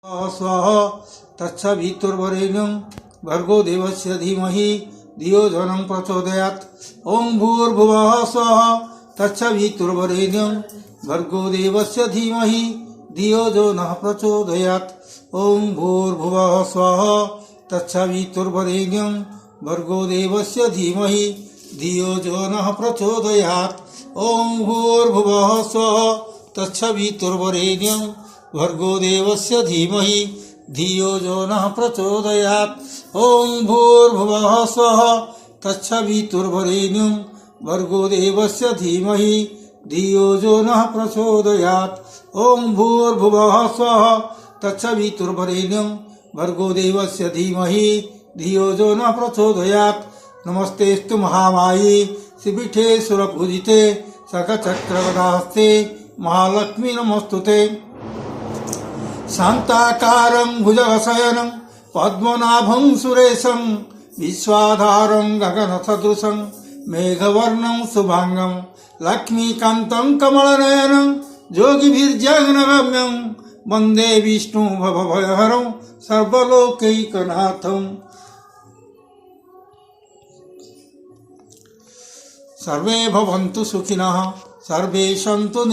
स्वाहा तत्सवितुर्वरेण्यं भर्गो देवस्य धीमहि धियो यो नः प्रचोदयात्। ओं भूर्भुवः स्वः तत्सवितुर्वरेण्यं भर्गो देवस्य धीमहि धियो यो नः प्रचोदयात्। ओं भूर्भुवः स्वः तत्सवितुर्वरेण्यं भर्गो देवस्य धीमहि धियो यो नः प्रचोदयात्। ओं भूर्भुवः स्वः तत्सवितुर्वरेण्यं भर्गो देवस्य धीमहि धियो यो नः प्रचोदयात्। ओं भूर्भुवः स्वः तत्सवितुर्वरेण्यं भर्गो देवस्य धीमहि धियो यो नः प्रचोदयात्। ओं भूर्भुवः स्वः तत्सवितुर्वरेण्यं भर्गो देवस्य धीमहि धियो यो नः प्रचोदयात्। नमस्तेस्तु महामाये श्रीपीठे सुरपूजिते शंखचक्रगदाहस्ते महालक्ष्मी नमोस्तुते। शान्ताकारं भुजगशयनं पद्मनाभं सुरेशं विश्वाधारं गगनसदृशं मेघवर्णं शुभांगं लक्ष्मीकान्तं कमलनयनं योगिभिर्जनगम्यं वन्दे विष्णु भवभयहरं सर्वलोकैकनाथं। सर्वे भवन्तु सुखिनः सर्वे सन्तु